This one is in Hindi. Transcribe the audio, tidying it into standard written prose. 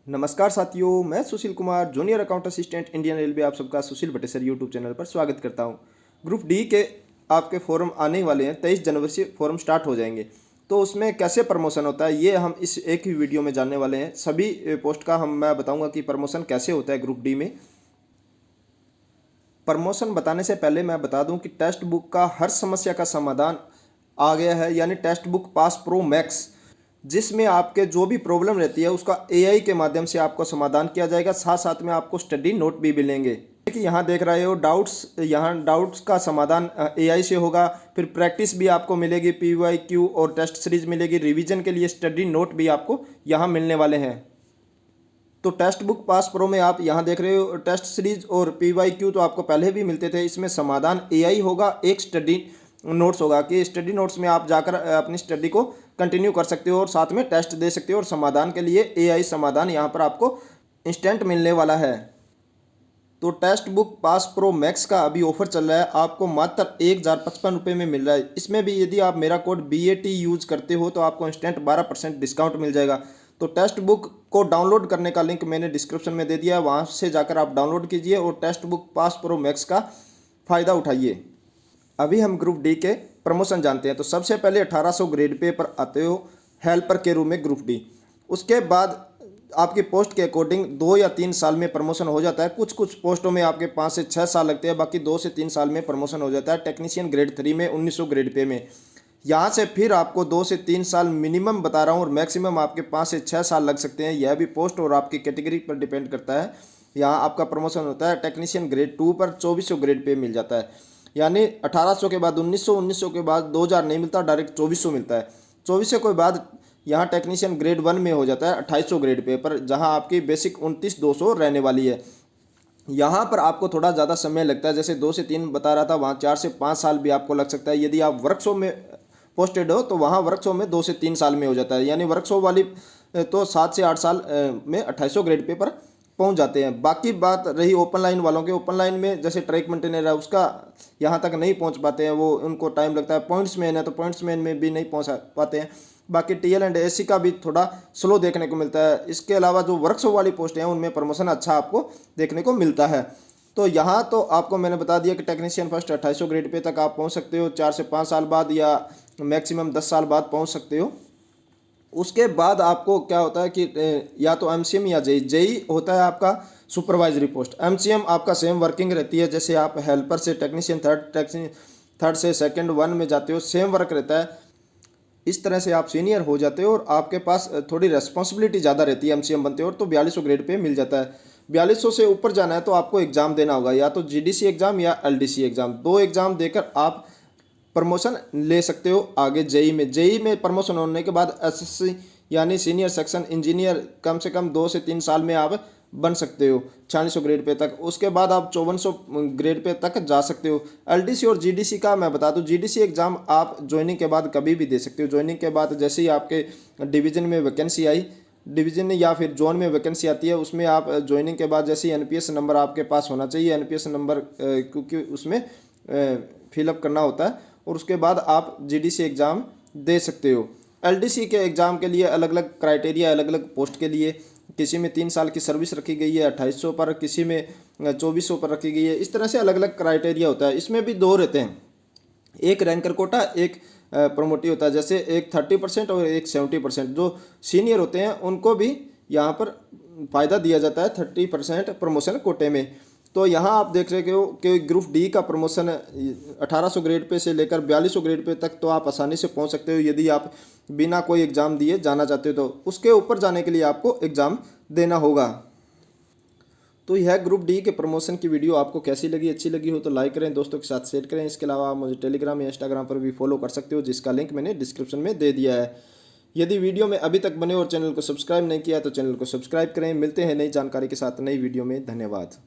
नमस्कार साथियों, मैं Sushil Kumar junior account assistant Indian railway आप सबका सुशील भट्टेसर यूट्यूब चैनल पर स्वागत करता हूं। ग्रुप डी के आपके फॉर्म आने वाले हैं। 23 जनवरी से फॉर्म स्टार्ट हो जाएंगे। तो उसमें कैसे प्रमोशन होता है ये हम इस एक ही वीडियो में जानने वाले हैं। सभी पोस्ट का मैं बताऊँगा कि प्रमोशन कैसे होता है ग्रुप डी में। प्रमोशन बताने से पहले मैं बता दूँ कि टेक्स्ट बुक का हर समस्या का समाधान आ गया है, यानी text book pass pro max, जिसमें आपके जो भी प्रॉब्लम रहती है उसका एआई के माध्यम से आपको समाधान किया जाएगा। साथ साथ में आपको स्टडी नोट भी मिलेंगे। कि यहाँ देख रहे हो यहाँ डाउट्स का समाधान एआई से होगा। फिर प्रैक्टिस भी आपको मिलेगी, पीवाईक्यू और टेस्ट सीरीज मिलेगी। रिवीजन के लिए स्टडी नोट भी आपको यहाँ मिलने वाले हैं। तो टेक्स्ट बुक पास प्रो में आप यहाँ देख रहे हो टेस्ट सीरीज और पीवाईक्यू तो आपको पहले भी मिलते थे। इसमें समाधान एआई होगा, एक स्टडी नोट्स होगा कि स्टडी नोट्स में आप जाकर अपनी स्टडी को कंटिन्यू कर सकते हो और साथ में टेस्ट दे सकते हो। और समाधान के लिए एआई समाधान यहाँ पर आपको इंस्टेंट मिलने वाला है। तो text book pass pro max का अभी ऑफर चल रहा है, आपको मात्र 1055 रुपये में मिल रहा है। इसमें भी यदि आप मेरा कोड BAT यूज करते हो तो आपको इंस्टेंट 12% डिस्काउंट मिल जाएगा। तो टेक्स्ट बुक को डाउनलोड करने का लिंक मैंने डिस्क्रिप्शन में दे दिया है, वहाँ से जाकर आप डाउनलोड कीजिए और text book pass pro max का फ़ायदा उठाइए। अभी हम ग्रुप डी के प्रमोशन जानते हैं। तो सबसे पहले 1800 ग्रेड पे पर आते हो हेल्पर के रूम में ग्रुप डी। उसके बाद आपकी पोस्ट के अकॉर्डिंग 2 या 3 साल में प्रमोशन हो जाता है। कुछ कुछ पोस्टों में आपके 5 से 6 साल लगते हैं, बाकी 2 से 3 साल में प्रमोशन हो जाता है। टेक्नीशियन ग्रेड 3 में 1900 ग्रेड पे में यहाँ से फिर आपको 2 से 3 साल मिनिमम बता रहा हूँ और मैक्सिमम आपके 5 से 6 साल लग सकते हैं। यह भी पोस्ट और आपकी कैटेगरी पर डिपेंड करता है। यहाँ आपका प्रमोशन होता है। टेक्नीशियन ग्रेड 2 पर 2400 ग्रेड पे मिल जाता है, यानी 1800 के बाद 1900, 1900 के बाद 2000 नहीं मिलता, डायरेक्ट 2400 मिलता है। 2400 के बाद यहाँ टेक्नीशियन ग्रेड 1 में हो जाता है 2800 ग्रेड पे पर, जहाँ आपकी बेसिक 29200 रहने वाली है। यहाँ पर आपको थोड़ा ज़्यादा समय लगता है, जैसे 2 से 3 बता रहा था, वहाँ 4 से 5 साल भी आपको लग सकता है। यदि आप वर्कशॉप में पोस्टेड हो तो वहाँ वर्कशॉप में 2 से 3 साल में हो जाता है, यानी वर्कशॉप वाली तो 7 से 8 साल में 2800 ग्रेड पे पर पहुंच जाते हैं। बाकी बात रही ओपन लाइन वालों के, ओपन लाइन में जैसे ट्रैक मेंटेनर है उसका यहाँ तक नहीं पहुंच पाते हैं, वो उनको टाइम लगता है। पॉइंट्स मैन है तो पॉइंट्स मैन में भी नहीं पहुंच पाते हैं। बाकी TL एंड AC का भी थोड़ा स्लो देखने को मिलता है। इसके अलावा जो वर्कशॉप वाली पोस्ट हैं उनमें प्रमोशन अच्छा आपको देखने को मिलता है। तो यहाँ तो आपको मैंने बता दिया कि टेक्नीशियन फर्स्ट 2800 ग्रेड पे तक आप पहुँच सकते हो, 4 से 5 साल बाद या मैक्सिमम 10 साल बाद पहुँच सकते हो। उसके बाद आपको क्या होता है कि या तो MCM या जेई होता है आपका सुपरवाइजरी पोस्ट। MCM आपका सेम वर्किंग रहती है, जैसे आप हेल्पर से टेक्नीशियन थर्ड से सेकंड 1 में जाते हो, सेम वर्क रहता है। इस तरह से आप सीनियर हो जाते हो और आपके पास थोड़ी रेस्पॉन्सिबिलिटी ज़्यादा रहती है। MCM बनते हो तो 4200 ग्रेड पे मिल जाता है। 4200 से ऊपर जाना है तो आपको एग्ज़ाम देना होगा, या तो GDC एग्ज़ाम या LDC एग्ज़ाम। 2 एग्ज़ाम देकर आप प्रमोशन ले सकते हो आगे। जेई में प्रमोशन होने के बाद SSC यानी सीनियर सेक्शन इंजीनियर कम से कम 2 से 3 साल में आप बन सकते हो 4600 ग्रेड पे तक। उसके बाद आप 5400 ग्रेड पे तक जा सकते हो। LDC और GDC का मैं बता दूं, GDC एग्ज़ाम आप ज्वाइनिंग के बाद कभी भी दे सकते हो। ज्वाइनिंग के बाद जैसे ही आपके डिवीज़न में वैकेंसी आई, डिवीज़न या फिर जोन में वैकेंसी आती है, उसमें आप ज्वाइनिंग के बाद जैसे ही NPS नंबर आपके पास होना चाहिए। NPS नंबर क्योंकि उसमें फिलअप करना होता है और उसके बाद आप GDC एग्ज़ाम दे सकते हो। LDC के एग्ज़ाम के लिए अलग अलग क्राइटेरिया, अलग अलग पोस्ट के लिए, किसी में 3 साल की सर्विस रखी गई है 2800 पर, किसी में 2400 पर रखी गई है। इस तरह से अलग अलग क्राइटेरिया होता है। इसमें भी 2 रहते हैं, एक रैंकर कोटा, एक प्रमोटी होता है। जैसे एक 30% और एक 70%। जो सीनियर होते हैं उनको भी यहाँ पर फ़ायदा दिया जाता है 30% प्रमोशन कोटे में। तो यहाँ आप देख रहे हो कि ग्रुप डी का प्रमोशन 1800 ग्रेड पे से लेकर 4200 ग्रेड पे तक तो आप आसानी से पहुँच सकते हो, यदि आप बिना कोई एग्ज़ाम दिए जाना चाहते हो। तो उसके ऊपर जाने के लिए आपको एग्ज़ाम देना होगा। तो यह ग्रुप डी के प्रमोशन की वीडियो आपको कैसी लगी? अच्छी लगी हो तो लाइक करें, दोस्तों के साथ शेयर करें। इसके अलावा आप मुझे टेलीग्राम या इंस्टाग्राम पर भी फॉलो कर सकते हो, जिसका लिंक मैंने डिस्क्रिप्शन में दे दिया है। यदि वीडियो में अभी तक बने और चैनल को सब्सक्राइब नहीं किया तो चैनल को सब्सक्राइब करें। मिलते हैं नई जानकारी के साथ नई वीडियो में। धन्यवाद।